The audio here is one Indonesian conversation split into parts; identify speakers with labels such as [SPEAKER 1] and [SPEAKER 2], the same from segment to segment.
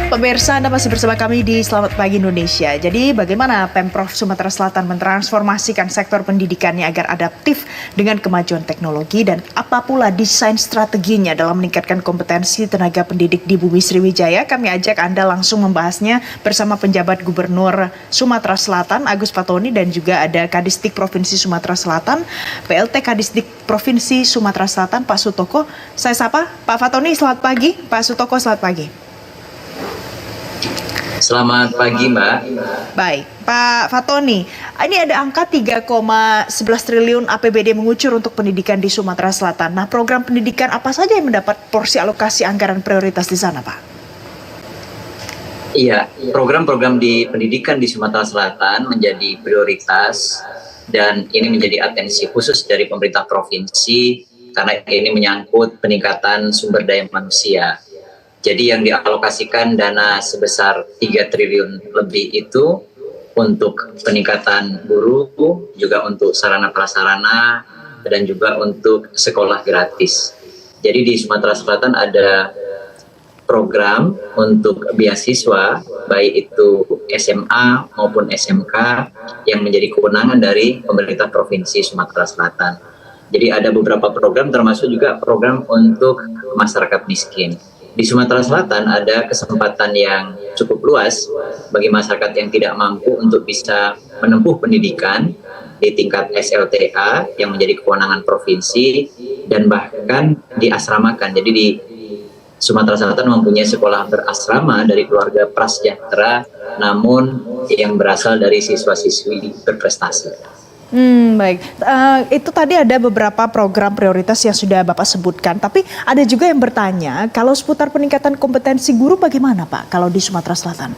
[SPEAKER 1] Pemirsa, Anda masih bersama kami di Selamat Pagi Indonesia. Jadi bagaimana Pemprov Sumatera Selatan mentransformasikan sektor pendidikannya agar adaptif dengan kemajuan teknologi dan apa pula desain strateginya dalam meningkatkan kompetensi tenaga pendidik di Bumi Sriwijaya? Kami ajak Anda langsung membahasnya bersama penjabat Gubernur Sumatera Selatan Agus Fatoni dan juga ada Kadisdik Provinsi Sumatera Selatan, PLT Kadisdik Provinsi Sumatera Selatan Pak Sutoko. Saya sapa Pak Fatoni, selamat pagi. Pak Sutoko, selamat pagi.
[SPEAKER 2] Selamat pagi, Mbak.
[SPEAKER 1] Baik, Pak Fatoni, ini ada angka 3,11 triliun APBD mengucur untuk pendidikan di Sumatera Selatan. Nah, program pendidikan apa saja yang mendapat porsi alokasi anggaran prioritas di sana, Pak?
[SPEAKER 2] Iya, program-program di pendidikan di Sumatera Selatan menjadi prioritas dan ini menjadi atensi khusus dari pemerintah provinsi karena ini menyangkut peningkatan sumber daya manusia. Jadi yang dialokasikan dana sebesar 3 triliun lebih itu untuk peningkatan guru, juga untuk sarana prasarana, dan juga untuk sekolah gratis. Jadi di Sumatera Selatan ada program untuk beasiswa, baik itu SMA maupun SMK, yang menjadi kewenangan dari pemerintah Provinsi Sumatera Selatan. Jadi ada beberapa program termasuk juga program untuk masyarakat miskin. Di Sumatera Selatan ada kesempatan yang cukup luas bagi masyarakat yang tidak mampu untuk bisa menempuh pendidikan di tingkat SLTA yang menjadi kewenangan provinsi dan bahkan diasramakan. Jadi di Sumatera Selatan mempunyai sekolah berasrama dari keluarga prasejahtera namun yang berasal dari siswa-siswi berprestasi.
[SPEAKER 1] Baik. Itu tadi ada beberapa program prioritas yang sudah Bapak sebutkan, tapi ada juga yang bertanya, kalau seputar peningkatan kompetensi guru bagaimana Pak, kalau di Sumatera Selatan?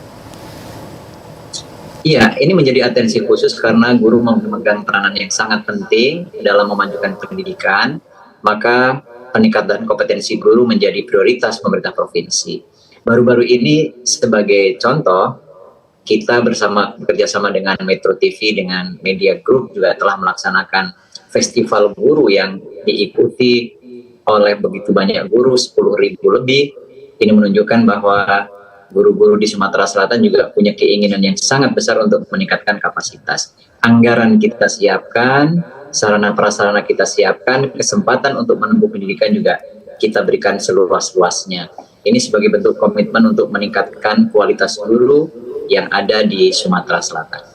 [SPEAKER 2] Iya, ini menjadi atensi khusus karena guru memegang peranan yang sangat penting dalam memajukan pendidikan, maka peningkatan kompetensi guru menjadi prioritas pemerintah provinsi. Baru-baru ini sebagai contoh, kita bekerjasama dengan Metro TV, dengan Media Group juga telah melaksanakan festival guru yang diikuti oleh begitu banyak guru, 10.000 lebih. Ini menunjukkan bahwa guru-guru di Sumatera Selatan juga punya keinginan yang sangat besar untuk meningkatkan kapasitas. Anggaran kita siapkan, sarana prasarana kita siapkan, kesempatan untuk menempuh pendidikan juga kita berikan seluas-luasnya. Ini sebagai bentuk komitmen untuk meningkatkan kualitas guru yang ada di Sumatera Selatan.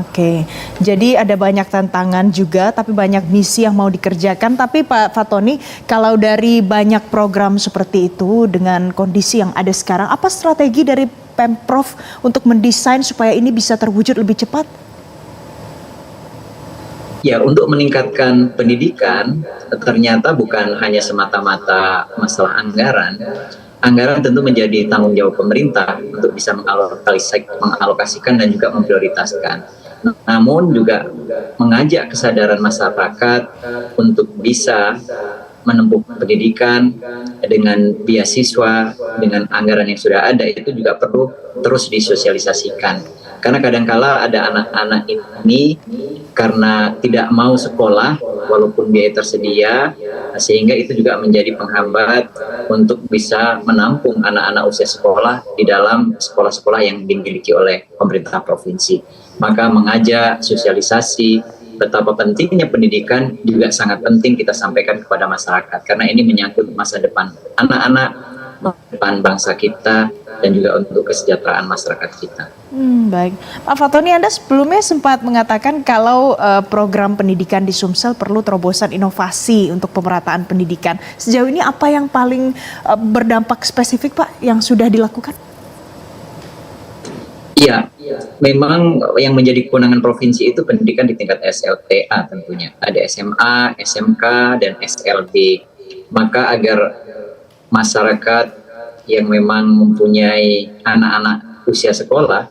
[SPEAKER 1] Oke. Jadi ada banyak tantangan juga, tapi banyak misi yang mau dikerjakan. Tapi Pak Fatoni, kalau dari banyak program seperti itu dengan kondisi yang ada sekarang, apa strategi dari Pemprov untuk mendesain supaya ini bisa terwujud lebih cepat?
[SPEAKER 2] Ya, untuk meningkatkan pendidikan ternyata bukan hanya semata-mata masalah anggaran. Anggaran tentu menjadi tanggung jawab pemerintah untuk bisa mengalokasikan dan juga memprioritaskan. Namun juga mengajak kesadaran masyarakat untuk bisa menempuh pendidikan dengan beasiswa, dengan anggaran yang sudah ada, itu juga perlu terus disosialisasikan. Karena kadangkala ada anak-anak ini karena tidak mau sekolah walaupun biaya tersedia, sehingga itu juga menjadi penghambat untuk bisa menampung anak-anak usia sekolah di dalam sekolah-sekolah yang dimiliki oleh pemerintah provinsi. Maka mengajak sosialisasi betapa pentingnya pendidikan juga sangat penting kita sampaikan kepada masyarakat, karena ini menyangkut masa depan anak-anak, depan bangsa kita, dan juga untuk kesejahteraan masyarakat kita.
[SPEAKER 1] Baik, Pak Fatoni, Anda sebelumnya sempat mengatakan kalau program pendidikan di Sumsel perlu terobosan inovasi untuk pemerataan pendidikan. Sejauh ini apa yang paling berdampak spesifik Pak yang sudah dilakukan?
[SPEAKER 2] Iya, memang yang menjadi kewenangan provinsi itu pendidikan di tingkat SLTA tentunya. Ada SMA, SMK, dan SLB. Maka agar masyarakat yang memang mempunyai anak-anak usia sekolah,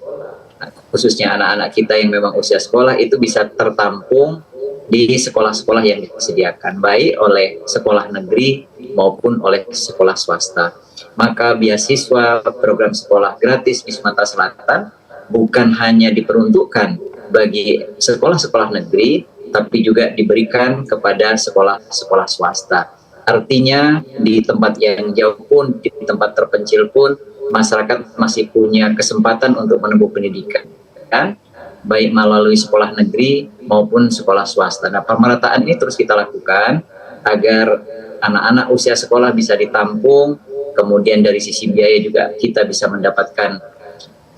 [SPEAKER 2] khususnya anak-anak kita yang memang usia sekolah, itu bisa tertampung di sekolah-sekolah yang disediakan, baik oleh sekolah negeri maupun oleh sekolah swasta. Maka beasiswa program sekolah gratis di Sumatera Selatan bukan hanya diperuntukkan bagi sekolah-sekolah negeri, tapi juga diberikan kepada sekolah-sekolah swasta. Artinya di tempat yang jauh pun, di tempat terpencil pun, masyarakat masih punya kesempatan untuk menempuh pendidikan, kan? Baik melalui sekolah negeri maupun sekolah swasta. Nah, pemerataan ini terus kita lakukan agar anak-anak usia sekolah bisa ditampung, kemudian dari sisi biaya juga kita bisa mendapatkan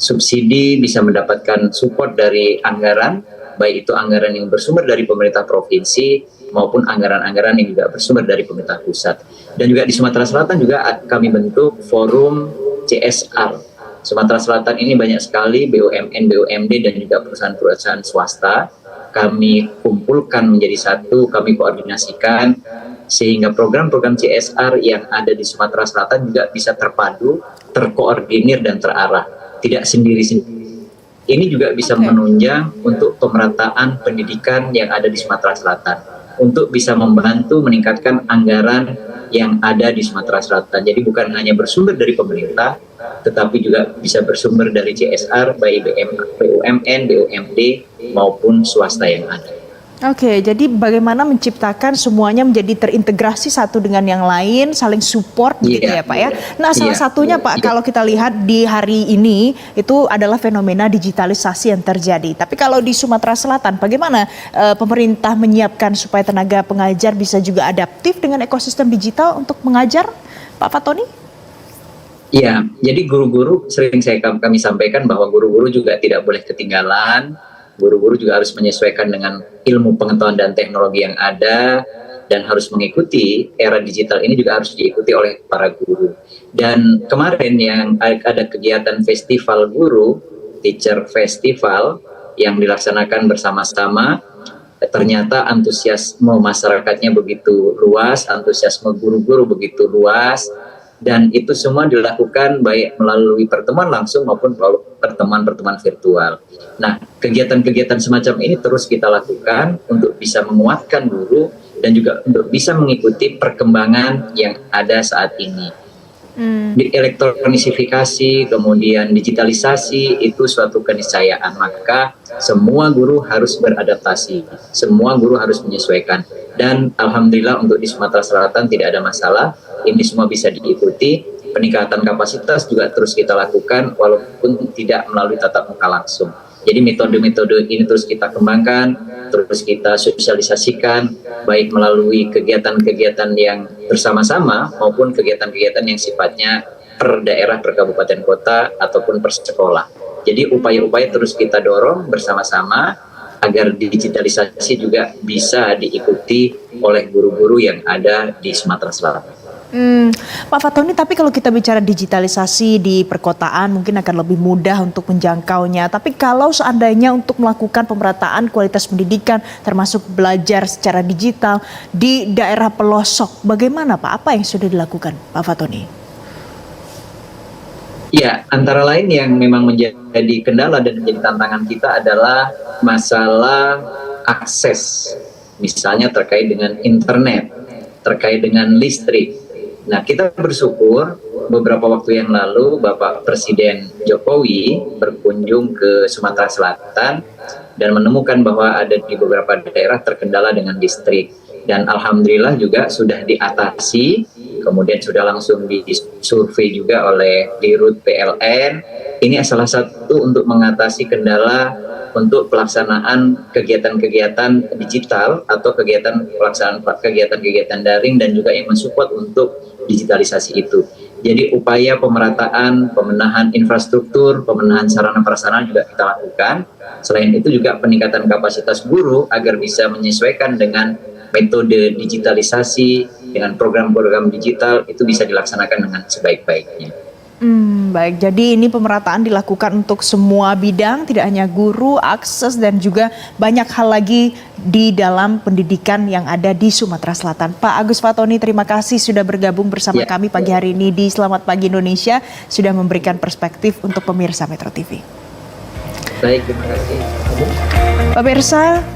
[SPEAKER 2] subsidi, bisa mendapatkan support dari anggaran, baik itu anggaran yang bersumber dari pemerintah provinsi maupun anggaran-anggaran yang juga bersumber dari pemerintah pusat. Dan juga di Sumatera Selatan juga kami bentuk forum CSR. Sumatera Selatan ini banyak sekali BUMN, BUMD dan juga perusahaan-perusahaan swasta. Kami kumpulkan menjadi satu, kami koordinasikan sehingga program-program CSR yang ada di Sumatera Selatan juga bisa terpadu, terkoordinir dan terarah, tidak sendiri-sendiri. Ini juga bisa menunjang untuk pemerataan pendidikan yang ada di Sumatera Selatan, untuk bisa membantu meningkatkan anggaran yang ada di Sumatera Selatan. Jadi bukan hanya bersumber dari pemerintah, tetapi juga bisa bersumber dari CSR, baik BUMN, BUMD, maupun swasta yang ada.
[SPEAKER 1] Oke, jadi bagaimana menciptakan semuanya menjadi terintegrasi satu dengan yang lain, saling support gitu ya Pak ya. Nah salah satunya Pak, kalau kita lihat di hari ini itu adalah fenomena digitalisasi yang terjadi. Tapi kalau di Sumatera Selatan bagaimana pemerintah menyiapkan supaya tenaga pengajar bisa juga adaptif dengan ekosistem digital untuk mengajar, Pak Fatoni?
[SPEAKER 2] Iya, jadi guru-guru sering kami sampaikan bahwa guru-guru juga tidak boleh ketinggalan. Guru-guru juga harus menyesuaikan dengan ilmu pengetahuan dan teknologi yang ada dan harus mengikuti era digital ini juga harus diikuti oleh para guru. Dan kemarin yang ada kegiatan festival guru, Teacher Festival yang dilaksanakan bersama-sama, ternyata antusiasme masyarakatnya begitu luas, antusiasme guru-guru begitu luas. Dan itu semua dilakukan baik melalui pertemuan langsung maupun pertemuan-pertemuan virtual. Nah, kegiatan-kegiatan semacam ini terus kita lakukan untuk bisa menguatkan guru dan juga untuk bisa mengikuti perkembangan yang ada saat ini. Di elektronisasi, kemudian digitalisasi itu suatu keniscayaan. Maka semua guru harus beradaptasi, semua guru harus menyesuaikan. Dan alhamdulillah untuk di Sumatera Selatan tidak ada masalah. Ini semua bisa diikuti. Peningkatan kapasitas juga terus kita lakukan walaupun tidak melalui tatap muka langsung. Jadi metode-metode ini terus kita kembangkan, terus kita sosialisasikan, baik melalui kegiatan-kegiatan yang bersama-sama maupun kegiatan-kegiatan yang sifatnya per daerah, per kabupaten kota, ataupun per sekolah. Jadi upaya-upaya terus kita dorong bersama-sama agar digitalisasi juga bisa diikuti oleh guru-guru yang ada di Sumatera Selatan.
[SPEAKER 1] Pak Fatoni, tapi kalau kita bicara digitalisasi di perkotaan mungkin akan lebih mudah untuk menjangkaunya. Tapi kalau seandainya untuk melakukan pemerataan kualitas pendidikan termasuk belajar secara digital di daerah pelosok, bagaimana Pak? Apa yang sudah dilakukan Pak Fatoni?
[SPEAKER 2] Ya, antara lain yang memang menjadi kendala dan menjadi tantangan kita adalah masalah akses. Misalnya terkait dengan internet, terkait dengan listrik. Nah, kita bersyukur beberapa waktu yang lalu Bapak Presiden Jokowi berkunjung ke Sumatera Selatan dan menemukan bahwa ada di beberapa daerah terkendala dengan listrik. Dan alhamdulillah juga sudah diatasi, kemudian sudah langsung disurvei juga oleh Dirut PLN. Ini salah satu untuk mengatasi kendala untuk pelaksanaan kegiatan-kegiatan digital atau pelaksanaan kegiatan-kegiatan daring dan juga yang mensupport untuk digitalisasi itu. Jadi upaya pemerataan, pemenahan infrastruktur, pemenahan sarana prasarana juga kita lakukan. Selain itu juga peningkatan kapasitas guru agar bisa menyesuaikan dengan metode digitalisasi, dengan program-program digital itu bisa dilaksanakan dengan sebaik-baiknya.
[SPEAKER 1] Baik, jadi ini pemerataan dilakukan untuk semua bidang, tidak hanya guru, akses dan juga banyak hal lagi di dalam pendidikan yang ada di Sumatera Selatan. Pak Agus Fatoni, terima kasih sudah bergabung bersama kami pagi hari ini di Selamat Pagi Indonesia, sudah memberikan perspektif untuk pemirsa Metro TV.
[SPEAKER 2] Baik, terima kasih.
[SPEAKER 1] Pemirsa.